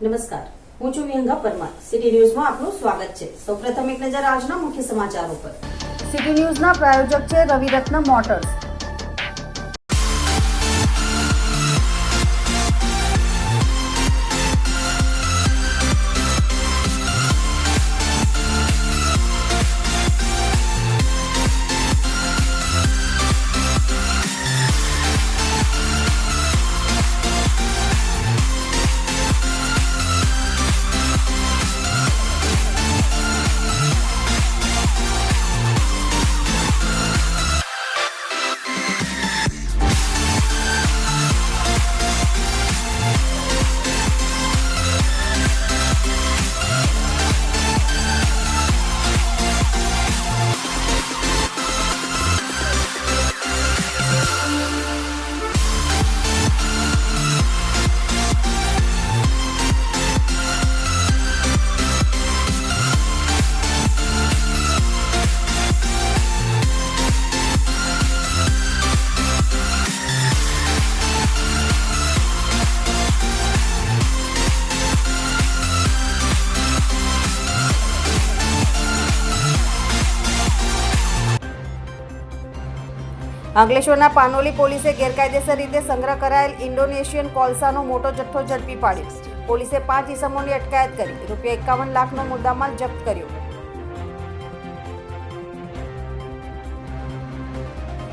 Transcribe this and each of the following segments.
નમસ્કાર, હું છું વિહંગા પરમાર. સિટી ન્યૂઝમાં આપનું સ્વાગત છે. સૌપ્રથમ એક નજર આજના મુખ્ય સમાચારો પર. સિટી ન્યૂઝના પ્રાયોજક છે રવિરત્ન મોટર્સ. અંકલેશ્વરના પાનોલી પોલીસે ગેરકાયદેસર રીતે સંગ્રહ કરાયેલ ઇન્ડોનેશિયન કોલસાનો મોટો જથ્થો ઝડપી પાડ્યો. પોલીસે 5 ઇસમોની અટકાયત કરી ₹51 લાખનો મુદ્દામાલ જપ્ત કર્યો.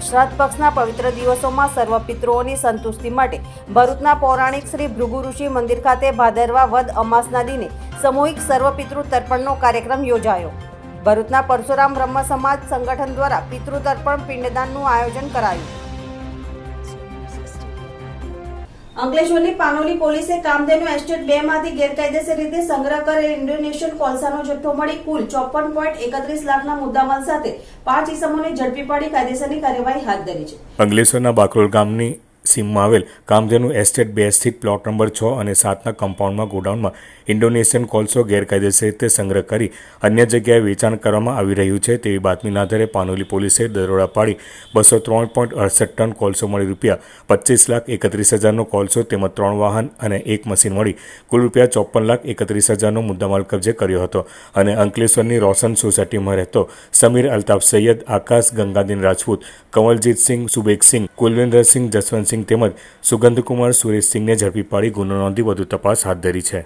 શ્રાદ્ધ પક્ષના પવિત્ર દિવસોમાં સર્વ પિતૃઓની સંતુષ્ટિ માટે ભરૂચના પૌરાણિક શ્રી ભૃગુ ઋષિ મંદિર ખાતે ભાદરવા વદ અમાસના દિને સામૂહિક સર્વ પિતૃ તર્પણનો કાર્યક્રમ યોજાયો. ભરૂચના પરશુરામ બ્રહ્મ સમાજ સંગઠન દ્વારા પિતૃતર્પણ પિંડદાનનું આયોજન કરાયું. અંકલેશ્વરની પાનોલી પોલીસે કામધેનુ એસ્ટેટ 2 માંથી ગેરકાયદેસર રીતે સંગ્રહ કરેલ ઇન્ડોનેશિયન કોલસાનો જથ્થો મળી કુલ 54.31 લાખના મુદ્દામાલ સાથે 5 ઇસમોને ઝડપી પાડી કાયદેસરની કાર્યવાહી હાથ ધરી છે. અંકલેશ્વરના બાકરોલ ગામની સીમમાં આવેલ કામધેનુ એસ્ટેટ 2 સ્થિત પ્લોટ નંબર 6 અને 7ના કમ્પાઉન્ડમાં ગોડાઉનમાં ઇન્ડોનેશિયન કોલસો ગેરકાયદેસર રીતે સંગ્રહ કરી અન્ય જગ્યાએ વેચાણ કરવામાં આવી રહ્યું છે તેવી બાતમીના આધારે પાનોલી પોલીસે દરોડા પાડી 203.68 ટન કોલસો મળી ₹25,31,000નો કોલસો તેમજ 3 વાહન અને 1 મશીન મળી કુલ ₹54,31,000નો મુદ્દામાલ કબજે કર્યો હતો અને અંકલેશ્વરની રોશન સોસાયટીમાં રહેતો સમીર અલ્તાફ સૈયદ, આકાશ ગંગાદીન રાજપૂત, કંવલજીતસિંહ સુબેગસિંહ, કુલવિન્દરસિંહ જસવંતસિંહ તેમજ સુગંધકુમાર સુરેશસિંહને ઝડપી પાડી ગુનો નોંધી વધુ તપાસ હાથ ધરી છે.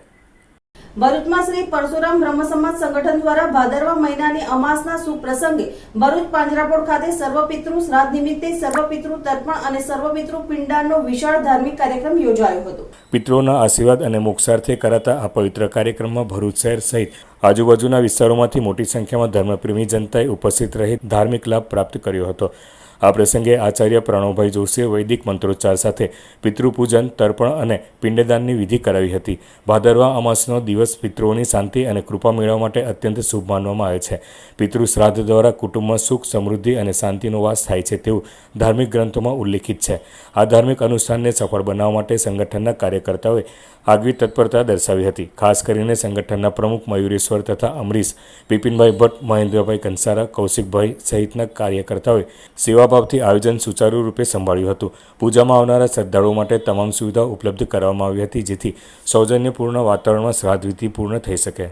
ભરૂચમાં શ્રી પરશુરામ બ્રહ્મ સમાજ સંગઠન દ્વારા ભાદરવા મહિનાની અમાસના સુપ્રસંગે ભરૂચ પાંજરાપોળ ખાતે સર્વપિતૃ શ્રાદ્ધ નિમિત્તે સર્વપિતૃ તર્પણ અને સર્વપિતૃ પિંડદાનનો વિશાળ ધાર્મિક કાર્યક્રમ યોજાયો હતો. પિતૃઓના આશીર્વાદ અને મોક્ષાર્થે કરાતા આ પવિત્ર કાર્યક્રમમાં ભરૂચ શહેર સહિત આજુબાજુના વિસ્તારોમાંથી મોટી સંખ્યામાં ધર્મપ્રેમી જનતાએ ઉપસ્થિત રહી ધાર્મિક લાભ પ્રાપ્ત કર્યો હતો. આ પ્રસંગે આચાર્ય પ્રણવભાઈ જોશીએ વૈદિક મંત્રોચ્ચાર સાથે પિતૃપૂજન, તર્પણ અને પિંડદાનની વિધિ કરાવી હતી. ભાદરવા અમાસનો દિવસ પિતૃઓની શાંતિ અને કૃપા મેળવવા માટે અત્યંત શુભ માનવામાં આવે છે. પિતૃ શ્રાદ્ધ દ્વારા કુટુંબમાં સુખ, સમૃદ્ધિ અને શાંતિનો વાસ થાય છે તેવું ધાર્મિક ગ્રંથોમાં ઉલ્લેખિત છે. આ ધાર્મિક અનુષ્ઠાનને સફળ બનાવવા માટે સંગઠનના કાર્યકર્તાઓએ આગવી તત્પરતા દર્શાવી હતી. ખાસ કરીને સંગઠનના પ્રમુખ મયુરેશ્વર તથા અમરીશ, બિપિનભાઈ ભટ્ટ, મહેન્દ્રભાઈ કંસારા, કૌશિકભાઈ સહિતના કાર્યકર્તાઓએ સેવાભાવથી આયોજન સુચારુ રૂપે સંભાળ્યું હતું. પૂજામાં આવનારા શ્રદ્ધાળુઓ માટે તમામ સુવિધાઓ ઉપલબ્ધ કરવામાં આવી હતી જેથી સૌજન્યપૂર્ણ વાતાવરણમાં શ્રાદ્ધ વિધિ પૂર્ણ થઈ શકે.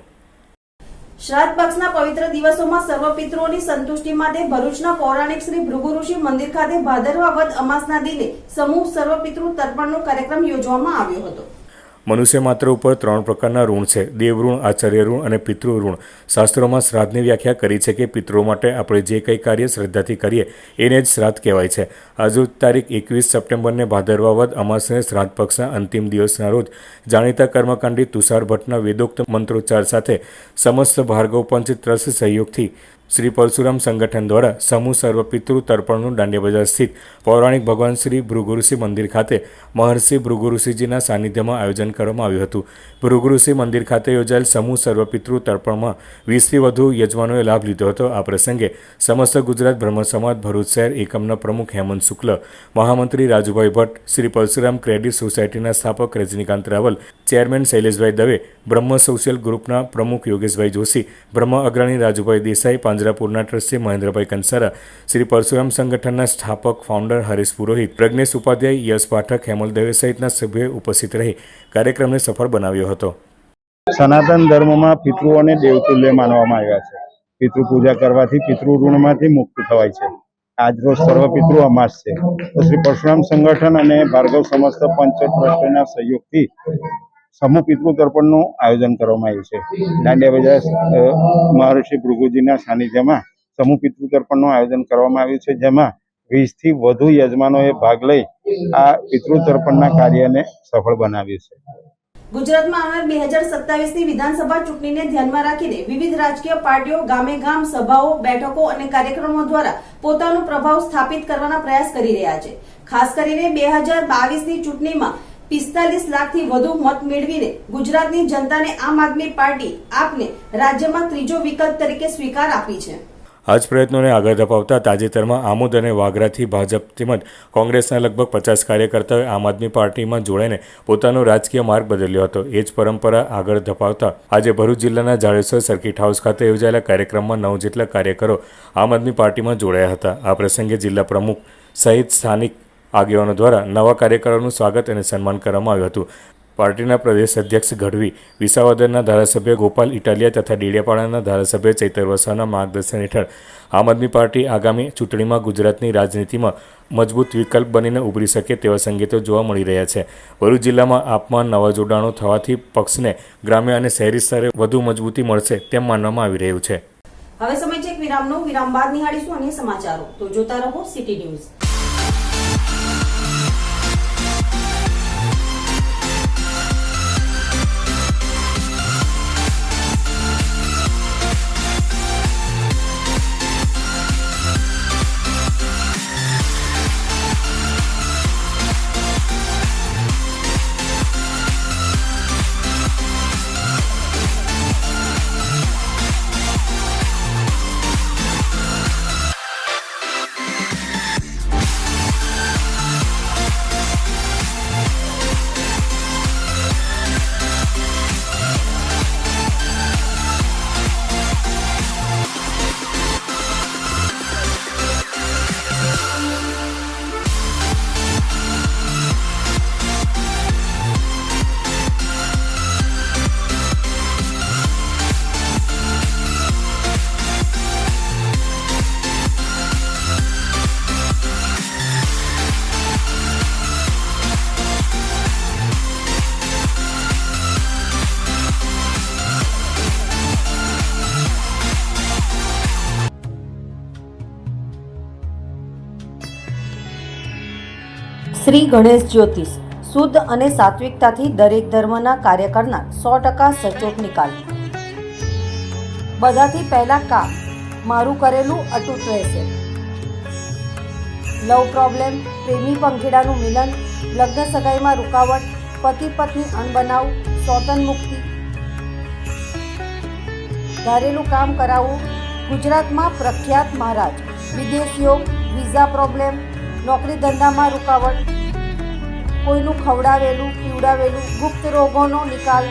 શ્રાદ્ધ પક્ષના પવિત્ર દિવસોમાં સર્વ પિતૃઓની સંતુષ્ટિ માટે ભરૂચના પૌરાણિક શ્રી ભૃગુ ઋષિ મંદિર ખાતે ભાદરવા વદ અમાસના દિને સમૂહ સર્વ પિતૃ તર્પણનો કાર્યક્રમ યોજવામાં આવ્યો હતો. મનુષ્ય માત્ર ઉપર 3 પ્રકારના ઋણ છે: દેવ ઋણ, આચાર્ય ઋણ અને પિતૃ ઋણ. શાસ્ત્રોમાં શ્રાદ્ધની વ્યાખ્યા કરી છે કે પિતૃઓ માટે આપણે જે કંઈ કાર્ય શ્રદ્ધાથી કરીએ એને જ શ્રાદ્ધ કહેવાય છે. આજુ તારીખ 21 સપ્ટેમ્બરને ભાદરવા વદ અમાસને શ્રાદ્ધ પક્ષના અંતિમ દિવસના રોજ જાણીતા કર્મકાંડી તુષાર ભટ્ટના વેદોક્ત મંત્રોચ્ચાર સાથે સમસ્ત ભાર્ગવ પંચ ટ્રસ્ટ સહયોગથી શ્રી પરશુરામ સંગઠન દ્વારા સમૂહ સર્વપિતૃ તર્પણનું દાંડિયા બજાર સ્થિત પૌરાણિક ભગવાન શ્રી ભૃગુઋષિ મંદિર ખાતે મહર્ષિ ભૃગુઋષિજીના સાનિધ્યમાં આયોજન કરવામાં આવ્યું હતું. ભૃગુઋષિ મંદિર ખાતે યોજાયેલ સમૂહ સર્વપિતૃ તર્પણમાં 20થી વધુ યજમાનોએ લાભ લીધો હતો. આ પ્રસંગે સમસ્ત ગુજરાત બ્રહ્મ સમાજ ભરૂચ શહેર એકમના પ્રમુખ હેમંત શુક્લ, મહામંત્રી રાજુભાઈ ભટ્ટ, શ્રી પરશુરામ ક્રેડિટ સોસાયટીના સ્થાપક રજનીકાંત રાવલ, ચેરમેન શૈલેષભાઈ દવે, બ્રહ્મ સોશિયલ ગ્રુપના પ્રમુખ યોગેશભાઈ જોશી, બ્રહ્મ અગ્રણી રાજુભાઈ દેસાઈ, પાંજરાપુરના ટ્રસ્ટી મહેન્દ્રભાઈ કંસારા, શ્રી પરશુરામ સંગઠનના સ્થાપક ફાઉન્ડર હરીશ પુરોહિત, પ્રજ્ઞેશ ઉપાધ્યાય, યશ પાઠક, હેમલ દવે સહિતના સભ્યોએ ઉપસ્થિત રહી કાર્યક્રમને સફળ બનાવ્યો હતો. સનાતન ધર્મમાં પિતૃઓને દેવતુલ્ય માનવામાં આવ્યા છે. પિતૃ પૂજા કરવાથી પિતૃ ઋણમાંથી મુક્ત થવાય છે. આજરોજ સર્વ પિતૃ અમાસ છે. તો શ્રી પરશુરામ સંગઠન અને ભાર્ગવ સમસ્ત પંચ ટ્રસ્ટના સહયોગથી સમૂહ પિતૃ તર્પણનું આયોજન કરવામાં આવ્યું છે. દાંડિયા બજાર મહર્ષિ ભૃગુજીના સાનિધ્યમાં સમૂહ પિતૃ તર્પણનું આયોજન કરવામાં આવ્યું છે, જેમાં 20 થી વધુ યજમાનોએ ભાગ લઈ આ પિતૃ તર્પણના કાર્યને સફળ બનાવ્યું છે. ગુજરાતમાં આવનાર 2027ની વિધાનસભા ચૂંટણીને ધ્યાનમાં રાખીને વિવિધ રાજકીય પાર્ટીઓ ગામે ગામ સભાઓ, બેઠકો અને કાર્યક્રમો દ્વારા પોતાનો પ્રભાવ સ્થાપિત કરવાના પ્રયાસ કરી રહ્યા છે. ખાસ કરીને 2022ની ચૂંટણીમાં 45 લાખથી વધુ મત મેળવીને ગુજરાતની જનતાને આમ આદમી પાર્ટી આપને રાજ્યમાં ત્રીજો વિકલ્પ તરીકે સ્વીકાર આપી છે. આ જ પ્રયત્નોને આગળ ધપાવતા તાજેતરમાં આમોદ અને વાગરાથી ભાજપ તેમજ કોંગ્રેસના લગભગ 50 કાર્યકર્તાઓએ આમ આદમી પાર્ટીમાં જોડાઈને પોતાનો રાજકીય માર્ગ બદલ્યો હતો. એ જ પરંપરા આગળ ધપાવતા આજે ભરૂચ જિલ્લાના જાડેશ્વર સર્કિટ હાઉસ ખાતે યોજાયેલા કાર્યક્રમમાં 9 જેટલા કાર્યકરો આમ આદમી પાર્ટીમાં જોડાયા હતા. આ પ્રસંગે જિલ્લા પ્રમુખ સહિત સ્થાનિક આગેવાનો દ્વારા નવા કાર્યકરોનું સ્વાગત અને સન્માન કરવામાં આવ્યું હતું. પાર્ટીના પ્રદેશ અધ્યક્ષ ગઢવી, વિસાવદરના ધારાસભ્ય ગોપાલ ઇટાલિયા તથા ડેડિયાપાડાના ધારાસભ્ય ચૈતર વસાવાના માર્ગદર્શન હેઠળ આમ આદમી પાર્ટી આગામી ચૂંટણીમાં ગુજરાતની રાજનીતિમાં મજબૂત વિકલ્પ બનીને ઉભરી શકે તેવા સંકેતો જોવા મળી રહ્યા છે. ભરૂચ જિલ્લામાં આપમાં નવા જોડાણો થવાથી પક્ષને ગ્રામ્ય અને શહેરી સ્તરે વધુ મજબૂતી મળશે તેમ માનવામાં આવી રહ્યું છે. હવે સમય છે એક વિરામનો. વિરામ બાદ નિહાળીશું અન્ય સમાચારો. તો જોતા રહો સિટી ન્યૂઝ. શ્રી ગણેશ જ્યોતિષ શુદ્ધ અને સાત્વિકતાથી દરેક ધર્મના કાર્ય કરનાર 100% સચોટ નિકાલ. બધાથી પહેલા કામ મારું કરેલું અતૂટ રહેશે. લવ પ્રોબ્લેમ, પ્રેમી પંખીડાનું મિલન, લગ્ન સગાઈમાં રૂકાવટ, પતિ પત્ની અણબનાવ, સ્વતન મુક્તિ, ધારેલું કામ કરાવવું. ગુજરાતમાં પ્રખ્યાત મહારાજ. વિદેશીઓ, વિઝા પ્રોબ્લેમ, નોકરી ધંધામાં રૂકાવટ, કોઈનું ખવડાવેલું પીવડાવેલું, ગુપ્ત રોગોનો નિકાલ,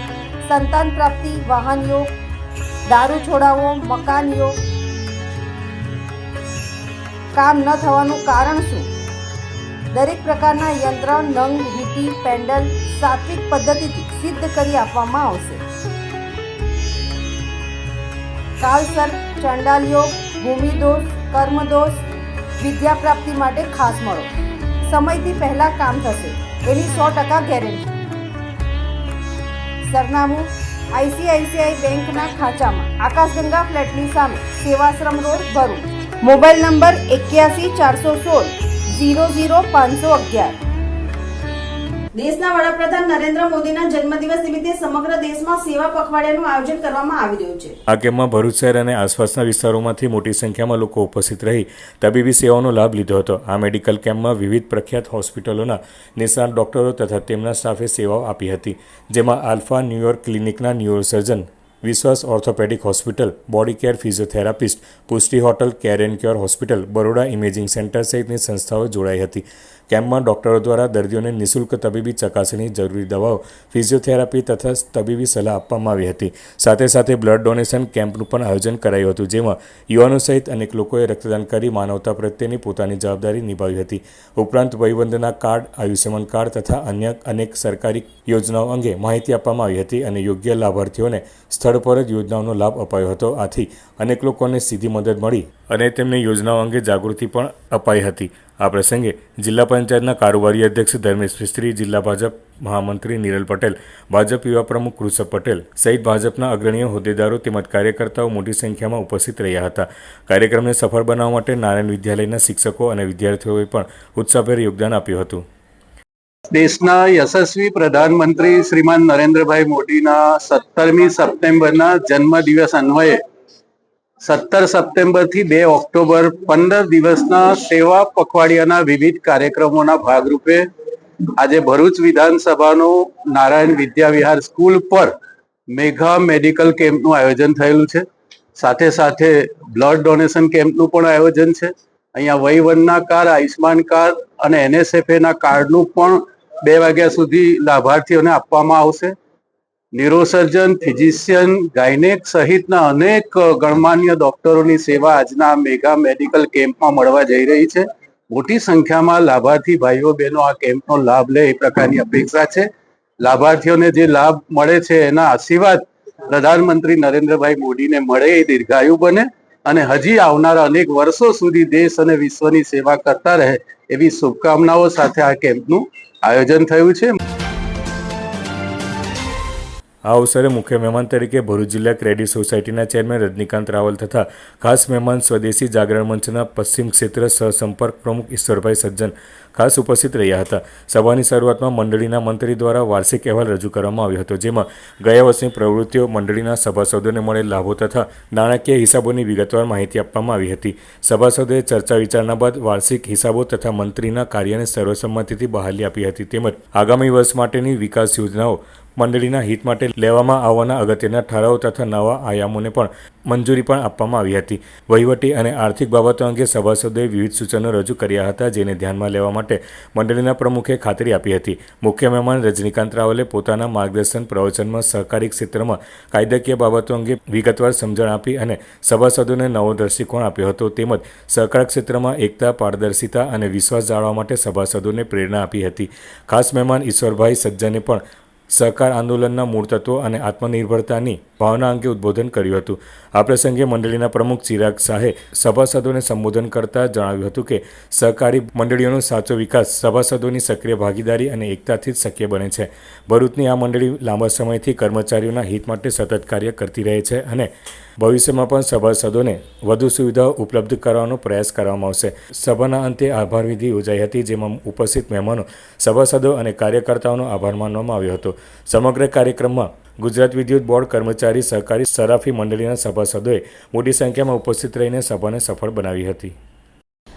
સંતાન પ્રાપ્તિ, વાહન યોગ, દારૂ છોડાવો, મકાન યોગ. કામ ન થવાનું કારણ શું? દરેક પ્રકારના યંત્ર, નંગ, વીંટી, પેન્ડલ સાત્વિક પદ્ધતિથી સિદ્ધ કરી આપવામાં આવશે. કાલસર્પ, ચંડાલ યોગ, ભૂમિદોષ, કર્મદોષ, વિદ્યા પ્રાપ્તિ માટે ખાસ મળો. સમયથી પહેલા કામ થશે એની 100% ગેરંટી. સરનામું ICICI બેંકના ખાંચામાં, આકાશગંગા ફ્લેટની સામે, Sevashram road, Bharuch. Mobile number 81 416 00 511. દેશના વડાપ્રધાન નરેન્દ્ર મોદીના જન્મદિવસ નિમિત્તે સમગ્ર દેશમાં સેવા પખવાડિયાનું આયોજન કરવામાં આવી રહ્યું છે. આ કેમ્પમાં ભરૂચ શહેર અને આસપાસના વિસ્તારોમાંથી મોટી સંખ્યામાં લોકો ઉપસ્થિત રહી તબીબી સેવાઓનો લાભ લીધો હતો. આ મેડિકલ કેમ્પમાં વિવિધ પ્રખ્યાત હોસ્પિટલોના નિષ્ણાત ડોક્ટરો તથા તેમના સ્ટાફે સેવાઓ આપી હતી, જેમાં આલ્ફા ન્યુયોર્ક ક્લિનિકના neurosurgeon Vishwas orthopaedic hospital, body care physiotherapist, Pushti hotel, care and cure hospital, Baroda imaging centre સહિતની સંસ્થાઓ જોડાઈ હતી. કેમ્પમાં ડોક્ટરો દ્વારા દર્દીઓને નિઃશુલ્ક તબીબી ચકાસણી, જરૂરી દવાઓ, ફિઝિયોથેરાપી તથા તબીબી સલાહ આપવામાં આવી હતી. સાથે સાથે બ્લડ ડોનેશન કેમ્પનું પણ આયોજન કરાયું હતું, જેમાં યુવાનો સહિત અનેક લોકોએ રક્તદાન કરી માનવતા પ્રત્યેની પોતાની જવાબદારી નિભાવી હતી. ઉપરાંત વયવંદના કાર્ડ, આયુષ્યમાન કાર્ડ તથા અન્ય અનેક સરકારી યોજનાઓ અંગે માહિતી આપવામાં આવી હતી અને યોગ્ય લાભાર્થીઓને સ્થળ પર જ યોજનાઓનો લાભ અપાયો હતો. આથી અનેક લોકોને સીધી મદદ મળી અને તેમને યોજનાઓ અંગે જાગૃતિ પણ અપાઈ હતી. આ પ્રસંગે જિલ્લા પંચાયતના કારોબારી અધ્યક્ષ ધર્મેશ મિસ્ત્રી, જિલ્લા ભાજપ મહામંત્રી નિરલ પટેલ, ભાજપ યુવા પ્રમુખ કૃષભ પટેલ સહિત ભાજપના અગ્રણીઓ, હોદ્દેદારો તેમજ કાર્યકર્તાઓ મોટી સંખ્યામાં ઉપસ્થિત રહ્યા હતા. કાર્યક્રમને સફળ બનાવવા માટે નારાયણ વિદ્યાલયના શિક્ષકો અને વિદ્યાર્થીઓએ પણ ઉત્સાહભેર યોગદાન આપ્યું હતું. દેશના યશસ્વી પ્રધાનમંત્રી શ્રીમાન નરેન્દ્રભાઈ મોદીના 17મી સપ્ટેમ્બરના જન્મદિવસ અન્વયે 17 સપ્ટેમ્બરથી 2 ઓક્ટોબર 15 દિવસના સેવા પખવાડિયાના વિવિધ કાર્યક્રમોના ભાગરૂપે આજે ભરૂચ વિધાનસભાનો નારાયણ વિદ્યાવિહાર સ્કૂલ પર મેગા મેડિકલ કેમ્પનું આયોજન થયેલું છે. સાથે સાથે બ્લડ ડોનેશન કેમ્પનું પણ આયોજન છે. અહીંયા વયવંદના કાર્ડ, આયુષ્માન કાર્ડ અને NSFA કાર્ડનું પણ 2 વાગ્યા સુધી લાભાર્થીઓને આપવામાં આવશે. ન્યુરોસર્જન, ફિઝિશિયન, ગાયનેક સહિતના અનેક ગણમાન્ય ડોક્ટરોની સેવા આજના મેગા મેડિકલ કેમ્પમાં મળવા જઈ રહી છે. મોટી સંખ્યામાં લાભાર્થી ભાઈઓ બહેનો આ કેમ્પનો લાભ લે એ પ્રકારની અપેક્ષા છે. લાભાર્થીઓને જે લાભ મળે છે એના આશીર્વાદ પ્રધાનમંત્રી નરેન્દ્રભાઈ મોદીને મળે, એ દીર્ઘાયુ બને અને હજી આવનારા અનેક વર્ષો સુધી દેશ અને વિશ્વની સેવા કરતા રહે એવી શુભકામનાઓ સાથે આ કેમ્પનું આયોજન થયું છે. આ અવસરે મુખ્ય મહેમાન તરીકે ભરૂચ જિલ્લા ક્રેડિટ સોસાયટીના ચેરમેન રજનીકાંત રાવલ તથા ખાસ મહેમાન સ્વદેશી જાગરણ મંચના પશ્ચિમ ક્ષેત્ર સહસંપર્ક પ્રમુખ ઈશ્વરભાઈ સજ્જન ખાસ ઉપસ્થિત રહ્યા હતા. સભાની શરૂઆતમાં મંડળીના મંત્રી દ્વારા વાર્ષિક અહેવાલ રજૂ કરવામાં આવ્યો હતો, જેમાં ગયા વર્ષની પ્રવૃત્તિઓ, મંડળીના સભાસદોને મળેલ લાભો તથા નાણાકીય હિસાબોની વિગતવાર માહિતી આપવામાં આવી હતી. સભાસદોએ ચર્ચા વિચારણા બાદ વાર્ષિક હિસાબો તથા મંત્રીના કાર્યને સર્વસંમતિથી બહાલી આપી હતી. તેમજ આગામી વર્ષ માટેની વિકાસ યોજનાઓ, મંડળીના હિત માટે લેવામાં આવવાના અગત્યના ઠરાવો તથા નવા આયામોને પણ મંજૂરી પણ આપવામાં આવી હતી. વહીવટી અને આર્થિક બાબતો અંગે સભાસદોએ વિવિધ સૂચનો રજૂ કર્યા હતા, જેને ધ્યાનમાં લેવા માટે મંડળીના પ્રમુખે ખાતરી આપી હતી. મુખ્ય મહેમાન રજનીકાંત રાવલે પોતાના માર્ગદર્શન પ્રવચનમાં સહકારી ક્ષેત્રમાં કાયદાકીય બાબતો અંગે વિગતવાર સમજણ આપી અને સભાસદોને નવો દ્રષ્ટિકોણ આપ્યો હતો. તેમજ સહકાર ક્ષેત્રમાં એકતા, પારદર્શિતા અને વિશ્વાસ જાળવવા માટે સભાસદોને પ્રેરણા આપી હતી. ખાસ મહેમાન ઈશ્વરભાઈ સજ્જને પણ સહકાર આંદોલનના મૂળ તત્વો અને આત્મનિર્ભરતાની ભાવના અંગે ઉદ્બોધન કર્યું હતું. આ પ્રસંગે મંડળીના પ્રમુખ ચિરાગ શાહે સભાસદોને સંબોધન કરતા જણાવ્યું હતું કે સહકારી મંડળીઓનો સાચો વિકાસ સભાસદોની સક્રિય ભાગીદારી અને એકતાથી જ શક્ય બને છે. ભરૂચની આ મંડળી લાંબા સમયથી કર્મચારીઓના હિત માટે સતત કાર્ય કરતી રહે છે અને ભવિષ્યમાં પણ સભાસદોને વધુ સુવિધાઓ ઉપલબ્ધ કરવાનો પ્રયાસ કરવામાં આવશે. સભાના અંતે આભાર વિધિ યોજાઈ હતી, જેમાં ઉપસ્થિત મહેમાનો, સભાસદો અને કાર્યકર્તાઓનો આભાર માનવામાં આવ્યો હતો. સમગ્ર કાર્યક્રમમાં ગુજરાત વિદ્યુત બોર્ડ કર્મચારી સહકારી સરાફી મંડળીના સભાસદોએ મોટી સંખ્યામાં ઉપસ્થિત રહીને સભાને સફળ બનાવી હતી.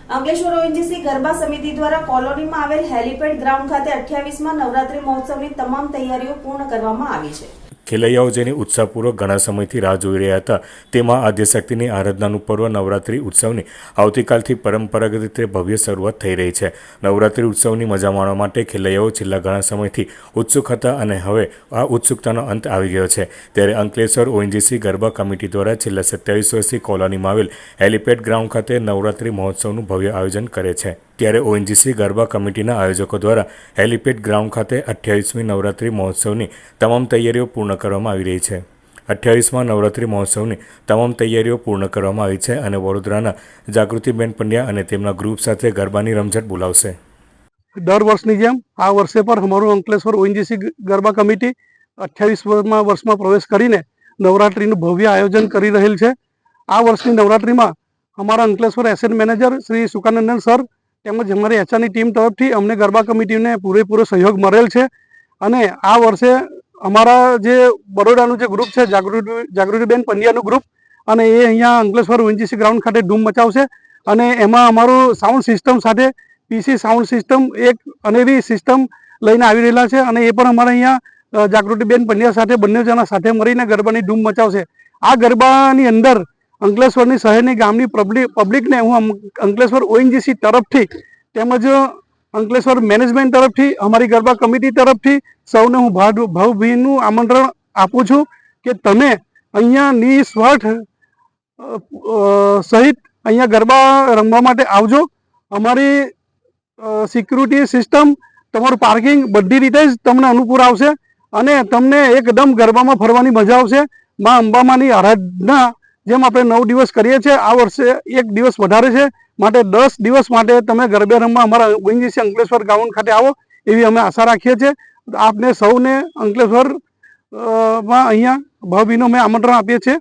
અંકલેશ્વર ONGC ગરબા સમિતિ દ્વારા કોલોનીમાં આવેલ હેલીપેડ ગ્રાઉન્ડ ખાતે 28મા નવરાત્રી મહોત્સવની તમામ તૈયારીઓ પૂર્ણ કરવામાં આવી છે. ખેલૈયાઓ જેની ઉત્સાહપૂર્વક ઘણા સમયથી રાહ જોઈ રહ્યા હતા, તેમાં આદ્યશક્તિની આરાધનાનું પર્વ નવરાત્રિ ઉત્સવની આવતીકાલથી પરંપરાગત રીતે ભવ્ય શરૂઆત થઈ રહી છે. નવરાત્રિ ઉત્સવની મજા માણવા માટે ખેલૈયાઓ છેલ્લા ઘણા સમયથી ઉત્સુક હતા અને હવે આ ઉત્સુકતાનો અંત આવી ગયો છે. ત્યારે અંકલેશ્વર ONGC ગરબા કમિટી દ્વારા છેલ્લા 27 વર્ષથી કોલોનીમાં આવેલ હેલીપેડ ગ્રાઉન્ડ ખાતે નવરાત્રિ મહોત્સવનું ભવ્ય આયોજન કરે છે. ત્યારે ONGC ગરબા કમિટીના આયોજકો દ્વારા હેલીપેડ ગ્રાઉન્ડ ખાતે 28મી નવરાત્રિ મહોત્સવની તમામ તૈયારીઓ પૂર્ણ કરવામાં આવી રહી છે. 28મા નવરાત્રિ મહોત્સવની તમામ તૈયારીઓ પૂર્ણ કરવામાં આવી છે અને વડોદરાના જાગૃતિબેન પંડ્યા અને તેમના ગ્રુપ સાથે ગરબાની રમઝટ બોલાવશે. દર વર્ષની જેમ આ વર્ષે પણ અમારું અંકલેશ્વર ONGC ગરબા કમિટી 28મા વર્ષમાં પ્રવેશ કરીને નવરાત્રિનું ભવ્ય આયોજન કરી રહેલ છે. આ વર્ષની નવરાત્રિમાં અમારા Ankleshwar asset manager Shri Sukanandan sir તેમજ અમારી HRની ટીમ તરફથી અમને ગરબા કમિટીને પૂરેપૂરો સહયોગ મળેલ છે અને આ વર્ષે અમારા જે બરોડાનું જે ગ્રુપ છે, જાગૃતિબેન પંડ્યાનું ગ્રુપ, અને એ અહીંયા અંકલેશ્વર ONGC ગ્રાઉન્ડ ખાતે ધૂમ મચાવશે અને એમાં અમારું સાઉન્ડ સિસ્ટમ સાથે PC સાઉન્ડ સિસ્ટમ એક અનેરી સિસ્ટમ લઈને આવી રહેલા છે અને એ પણ અમારે અહીંયા જાગૃતિબેન પંડ્યા સાથે બંને જણા સાથે મળીને ગરબાની ધૂમ મચાવશે. આ ગરબાની અંદર અંકલેશ્વરની શહેરની ગામની પબ્લિકને હું અંકલેશ્વર ઓએનજીસી તરફથી તેમજ અંકલેશ્વર મેનેજમેન્ટ તરફથી અમારી ગરબા કમિટી તરફથી સૌને હું ભાવભીનું આમંત્રણ આપું છું કે તમે અહીંયા નિસ્વાર્થ સહિત અહીંયા ગરબા રમવા માટે આવજો. અમારી સિક્યુરિટી સિસ્ટમ, તમારું પાર્કિંગ બધી રીતે જ તમને અનુકૂળ આવશે અને તમને એકદમ ગરબામાં ફરવાની મજા આવશે. મા અંબામાની આરાધના જેમ આપણે 9 દિવસ કરીએ છીએ, આ વર્ષે 1 દિવસ વધારે છે, માટે 10 દિવસ માટે તમે ગરબા રમવા અમારા ઓએનજીસી અંકલેશ્વર ગ્રાઉન્ડ ખાતે આવો એવી અમે આશા રાખીએ છીએ. આપને સૌને અંકલેશ્વર માં અહીંયા ભાવભીનું અમે આમંત્રણ આપીએ છીએ.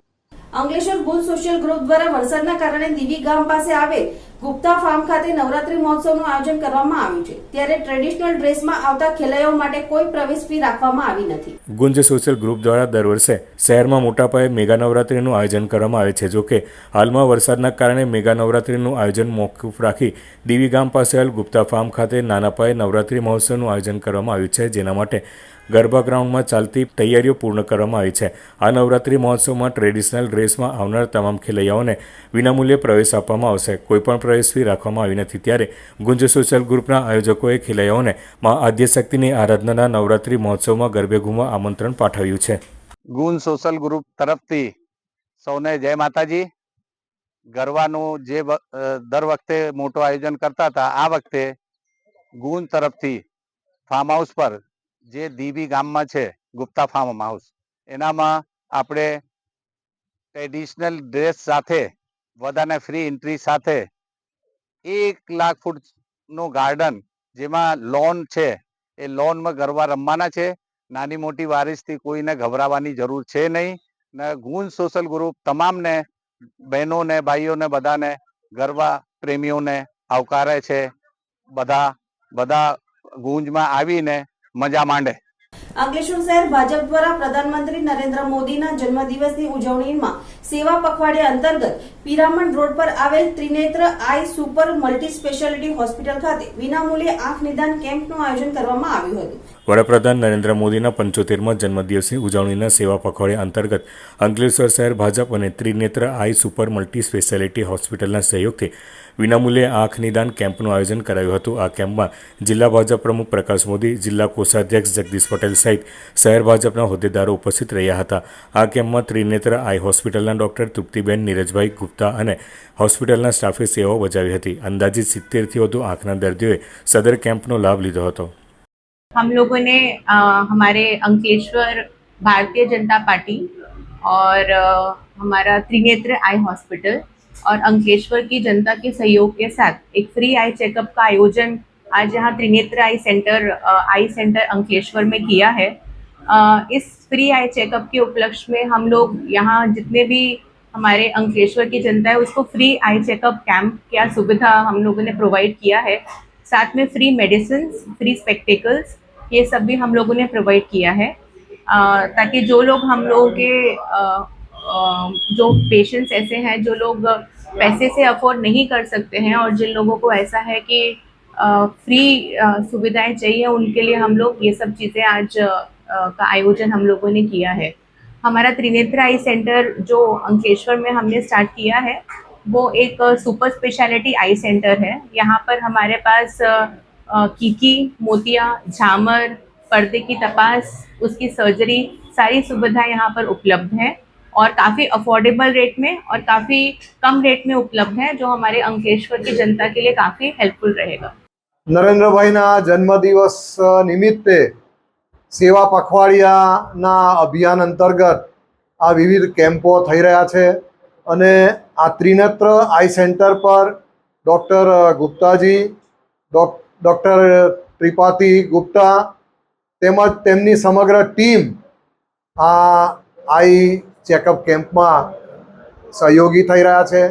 અંકલેશ્વર ભુજ સોશિયલ ગ્રુપ દ્વારા વરસાદના કારણે દીવી ગામ પાસે આવેલ ગુપ્તા ફાર્મ ખાતે નવરાત્રી મહોત્સવનું આયોજન કરવામાં આવ્યું છે. ત્યારે ટ્રેડિશનલ ડ્રેસમાં આવતા ખેલૈયાઓ માટે કોઈ પ્રવેશ ફી રાખવામાં આવી નથી. ગુંજ સોશિયલ ગ્રુપ દ્વારા દર વર્ષે શહેરમાં મોટા પાયે મેગા નવરાત્રીનું આયોજન કરવામાં આવે છે. જોકે હાલમાં વરસાદના કારણે મેગા નવરાત્રીનું આયોજન મોકૂફ રાખી દીવી ગામ પાસે આવેલ ગુપ્તા ફાર્મ ખાતે નાના પાયે નવરાત્રી મહોત્સવનું આયોજન કરવામાં આવ્યું છે, જેના માટે ગરબા ગ્રાઉન્ડમાં ચાલતી તૈયારીઓ પૂર્ણ કરવામાં આવી છે. આ નવરાત્રી મહોત્સવમાં ટ્રેડિશનલ ડ્રેસમાં આવનાર તમામ ખેલૈયાઓને વિનામૂલ્યે પ્રવેશ આપવામાં આવશે. કોઈપણ પ્રવેશ ફી રાખવામાં આવી નથી. ત્યારે ગુંજ સોશિયલ ગ્રુપના આયોજકોએ ખેલૈયાઓને મા આદ્યશક્તિની આરાધનાના નવરાત્રી મહોત્સવમાં ગરબે ઘૂમવા આમંત્રણ પાઠવ્યું છે. ગુંજ સોશિયલ ગ્રુપ તરફથી સૌને જય માતાજી. ગરબાનું જે દર વખતે મોટું આયોજન કરતા હતા, આ વખતે ગુંજ તરફથી ફાર્મ હાઉસ પર જે દીવી ગામમાં છે ગુપ્તા ફાર્મ હાઉસ, એનામાં આપણે ટ્રેડિશનલ ડ્રેસ સાથે બધાને ફ્રી એન્ટ્રી સાથે 1 લાખ ફૂટનું ગાર્ડન, જેમાં લોન છે, એ લોનમાં ગરબા રમવાના છે. નાની મોટી વારીસથી કોઈને ગભરાવાની જરૂર છે નહીં. ને ગુંજ સોશિયલ ગ્રુપ તમામને બહેનોને ભાઈઓને બધાને ગરબા પ્રેમીઓને આવકારે છે. બધા ગુંજમાં આવીને મજા માંડે. અંકલેશ્વર શહેર ભાજપ દ્વારા પ્રધાનમંત્રી નરેન્દ્ર મોદીના જન્મદિવસની ઉજવણીમાં સેવા પખવાડિયા અંતર્ગત પિરામણ રોડ પર આવેલ ત્રિનેત્ર આઈ સુપર મલ્ટી સ્પેશિયાલિટી હોસ્પિટલ ખાતે વિનામૂલ્યે આંખ નિદાન કેમ્પનું આયોજન કરવામાં આવ્યું હતું. વડાપ્રધાન નરેન્દ્ર મોદીના 75મા જન્મદિવસની ઉજવણીના સેવા પખવાડિયા અંતર્ગત અંકલેશ્વર શહેર ભાજપ અને ત્રિનેત્ર આઈ સુપર મલ્ટી સ્પેશિયાલિટી હોસ્પિટલના સહયોગથી વિનામૂલ્યે આંખ નિદાન કેમ્પનું આયોજન કરાયું હતું. આ કેમ્પમાં જિલ્લા ભાજપ પ્રમુખ પ્રકાશ મોદી, જિલ્લા કોષાધ્યક્ષ જગદીશ પટેલ સહિત શહેર ભાજપના હોદ્દેદારો ઉપસ્થિત રહ્યા હતા. આ કેમ્પમાં ત્રિનેત્ર આઈ હોસ્પિટલના ડોક્ટર તૃપ્તિબેન નીરજભાઈ ગુપ્તા અને હોસ્પિટલના સ્ટાફે સેવાઓ બજાવી હતી. અંદાજિત 70થી વધુ આંખના દર્દીઓએ સદર કેમ્પનો લાભ લીધો હતો. हम लोगों ने हमारे अंकलेश्वर भारतीय जनता पार्टी और हमारा त्रिनेत्र आई हॉस्पिटल और अंकलेश्वर की जनता के सहयोग के साथ एक फ्री आई चेकअप का आयोजन आज यहाँ त्रिनेत्र आई सेंटर अंकलेश्वर में किया है. इस फ्री आई चेकअप के उपलक्ष्य में हम लोग यहाँ जितने भी हमारे अंकलेश्वर की जनता है उसको फ्री आई चेकअप कैंप क्या सुविधा हम लोगों ने प्रोवाइड किया है. साथ में फ्री मेडिसिन, फ्री स्पेक्टिकल्स, ये सब भी हम लोगों ने प्रोवाइड किया है ताकि जो लोग हम लोगों के जो पेशेंट्स ऐसे हैं जो लोग पैसे से अफोर्ड नहीं कर सकते हैं और जिन लोगों को ऐसा है कि फ्री सुविधाएं चाहिए, उनके लिए हम लोग ये सब चीज़ें आज का आयोजन हम लोगों ने किया है. हमारा त्रिनेत्र आई सेंटर जो अंकलेश्वर में हमने स्टार्ट किया है वो एक सुपर स्पेशलिटी आई सेंटर है. यहाँ पर हमारे पास कीकी, मोतिया, झामर, पर्दे की तपास, उसकी सर्जरी, सारी सुविधाएं यहाँ पर उपलब्ध हैं और काफ़ी अफोर्डेबल रेट में और काफ़ी कम रेट में उपलब्ध है, जो हमारे अंकलेश्वर की जनता के लिए काफ़ी हेल्पफुल रहेगा. નરેન્દ્રભાઈના જન્મદિવસ નિમિત્તે સેવા પખવાડિયાના અભિયાન અંતર્ગત આ વિવિધ કેમ્પો થઈ રહ્યા છે અને આ ત્રિનેત્ર આઈ સેન્ટર પર ડૉક્ટર ગુપ્તાજી, ડૉક્ટર ત્રિપાઠી ગુપ્તા તેમજ તેમની સમગ્ર ટીમ આ આઈ ચેકઅપ કેમ્પમાં સહયોગી થઈ રહ્યા છે.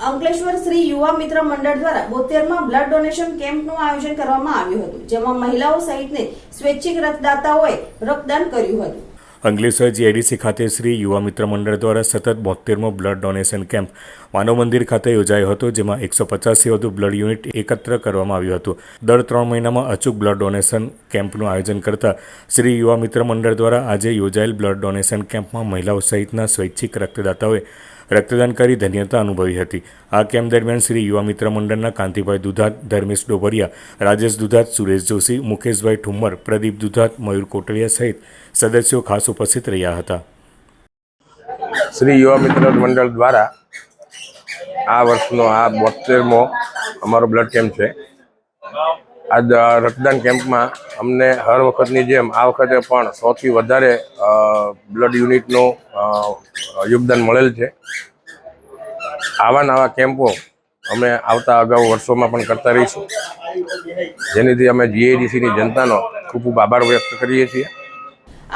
અંકલેશ્વર શ્રી યુવા મિત્ર મંડળ દ્વારા 72મા બ્લડ ડોનેશન કેમ્પનું આયોજન કરવામાં આવ્યું હતું, જેમાં મહિલાઓ સહિતને સ્વૈચ્છિક રક્તદાતાઓએ રક્તદાન કર્યું હતું. અંકલેશ્વર જીઆઈડીસી ખાતે શ્રી યુવા મિત્ર મંડળ દ્વારા સતત 72મો બ્લડ ડોનેશન કેમ્પ માનવ મંદિર ખાતે યોજાયો હતો, જેમાં 150થી વધુ બ્લડ યુનિટ એકત્ર કરવામાં આવ્યું હતું. દર 3 મહિનામાં અચૂક બ્લડ ડોનેશન કેમ્પનું આયોજન કરતા શ્રી યુવા મિત્ર મંડળ દ્વારા આજે યોજાયેલ બ્લડ ડોનેશન કેમ્પમાં મહિલાઓ સહિતના સ્વૈચ્છિક રક્તદાતાઓએ રક્તદાન કરી ધન્યતા અનુભવી હતી. આ કેમ્પ દરમિયાન શ્રી યુવા મિત્ર મંડળના કાંતિભાઈ દુધાત, ધર્મેશ ડોબરિયા, રાજેશ દુધાત, સુરેશ જોશી, મુકેશભાઈ ઠુમ્મર, પ્રદીપ દુધાત, મયુર કોટડિયા સહિત સદસ્યો ખાસ ઉપસ્થિત રહ્યા હતા. શ્રી યુવા મિત્ર મંડળ દ્વારા આ વર્ષનો આ 72મો અમારો બ્લડ કેમ્પ છે. આ રક્તદાન કેમ્પમાં અમને હર વખતની જેમ આ વખતે પણ 100થી વધારે બ્લડ યુનિટનું યોગદાન મળેલ છે. આવા નવા કેમ્પો અમે આવતા અગાઉ વર્ષોમાં પણ કરતા રહીશું, જેનીથી અમે જીઆઈડીસીની જનતાનો ખૂબ ખૂબ આભાર વ્યક્ત કરીએ છીએ.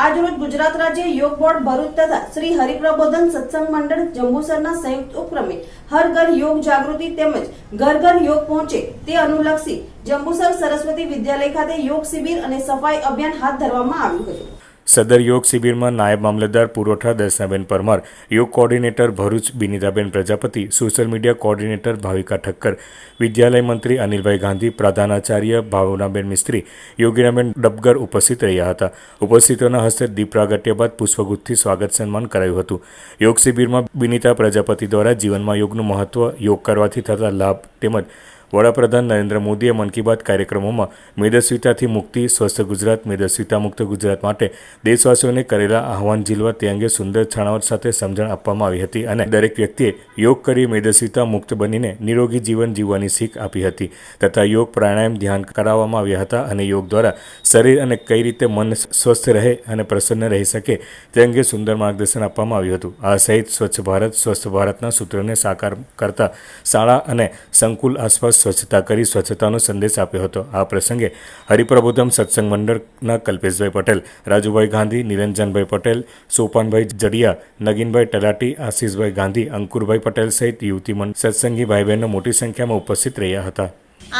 આજરોજ ગુજરાત રાજ્ય યોગ બોર્ડ ભરૂચ તથા શ્રી હરિપ્રબોધન સત્સંગ મંડળ જંબુસરના સંયુક્ત ઉપક્રમે હર ઘર યોગ જાગૃતિ તેમજ ઘર ઘર યોગ પહોંચે તે અનુલક્ષી જંબુસર સરસ્વતી વિદ્યાલય ખાતે યોગ શિબિર અને સફાઈ અભિયાન હાથ ધરવામાં આવ્યું હતું. સદર યોગ શિબિરમાં નાયબ મામલતદાર પુરવઠા Darshanaben Parmar, yoga coordinator Bharuch Binitaben Prajapati, social media coordinator Bhavika Thakkar, વિદ્યાલય મંત્રી અનિલભાઈ ગાંધી, પ્રધાનાચાર્ય ભાવનાબેન મિસ્ત્રી, યોગીનાબેન ડબગર ઉપસ્થિત રહ્યા હતા. ઉપસ્થિતોના હસ્તે દીપ પ્રાગટ્ય બાદ પુષ્પગુચ્છથી સ્વાગત સન્માન કરાયું હતું. યોગ શિબિરમાં બિનિતા પ્રજાપતિ દ્વારા જીવનમાં યોગનું મહત્વ, યોગ કરવાથી થતા લાભ તેમજ વડાપ્રધાન નરેન્દ્ર મોદીએ મન કી બાત કાર્યક્રમોમાં મેદસ્વીતાથી મુક્તિ, સ્વસ્થ ગુજરાત, મેદસ્વીતા મુક્ત ગુજરાત માટે દેશવાસીઓને કરેલા આહવાન ઝીલવા તે અંગે સુંદર છણાવટ સાથે સમજણ આપવામાં આવી હતી અને દરેક વ્યક્તિએ યોગ કરી મેદસ્વીતા મુક્ત બનીને નિરોગી જીવન જીવવાની શીખ આપી હતી તથા યોગ પ્રાણાયામ ધ્યાન કરાવવામાં આવ્યા હતા અને યોગ દ્વારા શરીર અને કઈ રીતે મન સ્વસ્થ રહે અને પ્રસન્ન રહી શકે તે અંગે સુંદર માર્ગદર્શન આપવામાં આવ્યું હતું. આ સહિત સ્વચ્છ ભારત, સ્વસ્થ ભારતના સૂત્રને સાકાર કરતા શાળા અને સંકુલ આસપાસ સ્વચ્છતા કરી સ્વચ્છતાનો સંદેશ આપ્યો હતો. આ પ્રસંગે હરિપ્રબોધમ સત્સંગ મંડળના કલ્પેશભાઈ પટેલ, રાજુભાઈ ગાંધી, નિરંજનભાઈ પટેલ, સોપાનભાઈ જડિયા, નગીનભાઈ તલાટી, આશીષભાઈ ગાંધી, અંકુરભાઈ પટેલ સહિત યુવતી મંડળ સત્સંગી ભાઈ બહેનો મોટી સંખ્યામાં ઉપસ્થિત રહ્યા હતા.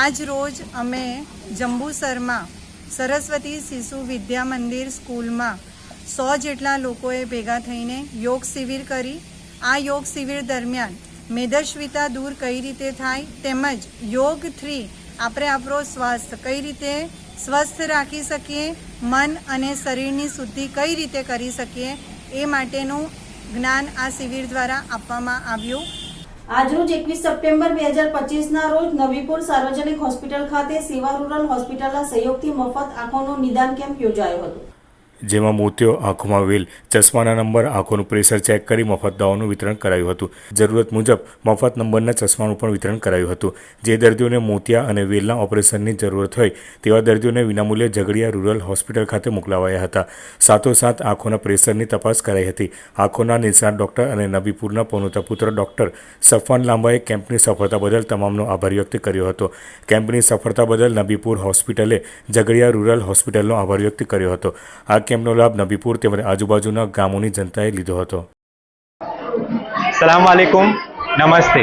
આજ રોજ અમે જંબુસરમાં સરસ્વતી શિશુ વિદ્યા મંદિર સ્કૂલમાં 100 જેટલા લોકોએ ભેગા થઈને યોગ શિબિર કરી. આ યોગ શિબિર દરમિયાન મેદસ્વીતા દૂર કઈ રીતે થાય તેમજ યોગથી આપણે આપણો સ્વાસ્થ્ય કઈ રીતે સ્વસ્થ રાખી શકીએ, મન અને શરીરની શુદ્ધિ કઈ રીતે કરી શકીએ એ માટેનું જ્ઞાન આ શિબિર દ્વારા આપવામાં આવ્યું. આજરોજ 21 સપ્ટેમ્બર 2025ના રોજ નવીપુર સાર્વજનિક હોસ્પિટલ ખાતે સેવા રૂરલ હોસ્પિટલના સહયોગથી મફત આંખોનો નિદાન કેમ્પ યોજાયો હતો. જેમાં મોતિયો, આંખોમાં વેલ, ચશ્માના નંબર, આંખોનું પ્રેશર ચેક કરી મફત દવાનું વિતરણ કરાયું હતું. જરૂરત મુજબ મફત નંબરના ચશ્માનું પણ વિતરણ કરાયું હતું. જે દર્દીઓને મોતિયા અને વેલના ઓપરેશનની જરૂરત હોય તેવા દર્દીઓને વિનામૂલ્યે ઝઘડિયા રૂરલ હોસ્પિટલ ખાતે મોકલાવાયા હતા. સાથોસાથ આંખોના પ્રેશરની તપાસ કરાઈ હતી. આંખોના નિષ્ણાત ડોક્ટર અને નબીપુરના પનોતા પુત્ર ડોક્ટર સફવાન લાંબાએ કેમ્પની સફળતા બદલ તમામનો આભાર વ્યક્ત કર્યો હતો. કેમ્પની સફળતા બદલ નબીપુર હોસ્પિટલે ઝઘડિયા રૂરલ હોસ્પિટલનો આભાર વ્યક્ત કર્યો હતો. આ કેમ્પનો લાભ નબીપુર તેમજ આજુબાજુના ગામોની જનતાએ લીધો હતો. સલામ વાલેકુમ, નમસ્તે.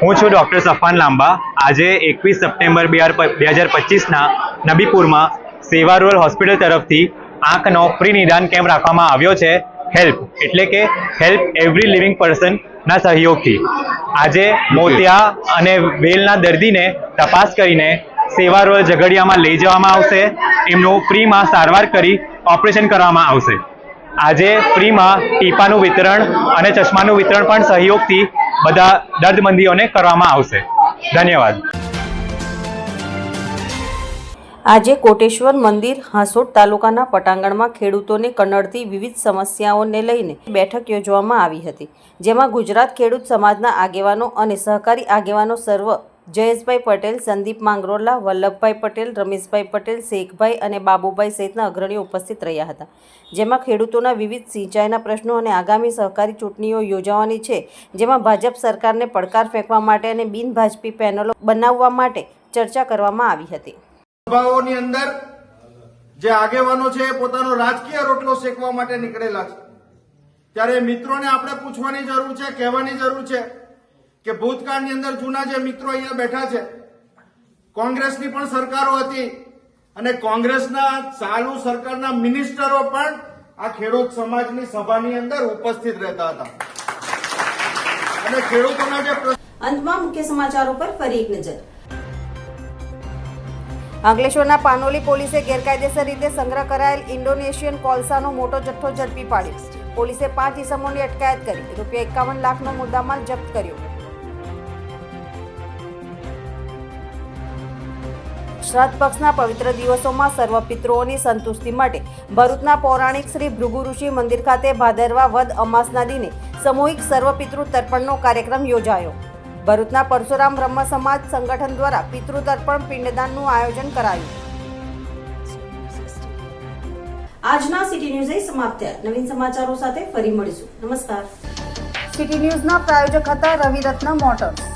હું છું ડૉક્ટર સફવાન લાંબા. આજે 21 સપ્ટેમ્બર 2025ના નબીપુરમાં સેવા રૂરલ હોસ્પિટલ તરફથી આંખનો ફ્રી નિદાન કેમ્પ રાખવામાં આવ્યો છે. હેલ્પ એટલે કે હેલ્પ એવરી લિવિંગ પર્સનના સહયોગથી આજે મોતિયા અને વેલના દર્દીને તપાસ કરીને સેવા રૂરલ ઝઘડિયામાં લઈ જવામાં આવશે. એમનું ફ્રીમાં સારવાર કરી ઓપરેશન કરવામાં આવશે. આજે ફ્રીમાં ટીપાનું વિતરણ અને ચશ્માનું વિતરણ પણ સહયોગથી બધા દર્દમંદીઓને કરવામાં આવશે. ધન્યવાદ. આજે કોટેશ્વર મંદિર હાંસોટ તાલુકાના પટાંગણમાં ખેડૂતોને કનડતી વિવિધ સમસ્યાઓને લઈને બેઠક યોજવામાં આવી હતી, જેમાં ગુજરાત ખેડૂત સમાજના આગેવાનો અને સહકારી આગેવાનો સર્વ જયેશભાઈ પટેલ, સંદીપ માંગરોલા, વલ્લભભાઈ પટેલ, રમેશભાઈ પટેલ, શેખભાઈ અને બાબુભાઈ સહિતના અગ્રણીઓ ઉપસ્થિત રહ્યા હતા. જેમાં ખેડૂતોના વિવિધ સિંચાઈના પ્રશ્નો અને આગામી સહકારી ચૂંટણીઓ યોજાવાની છે, જેમાં ભાજપ સરકારને પડકાર ફેંકવા માટે અને બિનભાજપી પેનલો બનાવવા માટે ચર્ચા કરવામાં આવી હતી. સભાઓની અંદર જે આગેવાનો છે એ પોતાનો રાજકીય રોટલો શેકવા માટે નીકળેલા છે, ત્યારે મિત્રોને આપણે પૂછવાની જરૂર છે, કહેવાની જરૂર છે કે ભૂતકાળની અંદર જૂના જે મિત્રો અહીંયા બેઠા છે, કોંગ્રેસની પણ સરકારો હતી અને કોંગ્રેસના ચાલુ સરકારના મિનિસ્ટરો પણ આ ખેડૂત સમાજની સભાની અંદર ઉપસ્થિત રહેતા હતા અને ખેડૂતોના જે અંતમાં મુખ્ય સમાચારો પર ફરી એક નજર. અંકલેશ્વરના પાનોલી પોલીસે ગેરકાયદેસર રીતે સંગ્રહ કરાયેલ ઇન્ડોનેશિયન કોલસાનો મોટો જથ્થો ઝડપી પાડ્યો. પોલીસે 5 ઇસમોની અટકાયત કરી ₹51 લાખનો મુદ્દામાલ જપ્ત કર્યો. શ્રાદ્ધ પક્ષના પવિત્ર દિવસોમાં સર્વ પિતૃઓની સંતુષ્ટિ માટે ભરૂચના પૌરાણિક શ્રી ભૃગુ ઋષિ મંદિર ખાતે ભાદરવા વદ અમાસના દિને સામૂહિક સર્વ પિતૃ તર્પણનો કાર્યક્રમ યોજાયો. ભરૂચના પરશુરામ બ્રહ્મ સમાજ સંગઠન દ્વારા પિતૃ તર્પણ પિંડદાનનું આયોજન કરાયું. આજના સિટી ન્યૂઝ અહીં સમાપ્ત થયા. નવીન સમાચારો સાથે ફરી મળીશું. નમસ્કાર. સિટી ન્યૂઝના પ્રાયોજક હતા રવિરત્ન મોટર્સ.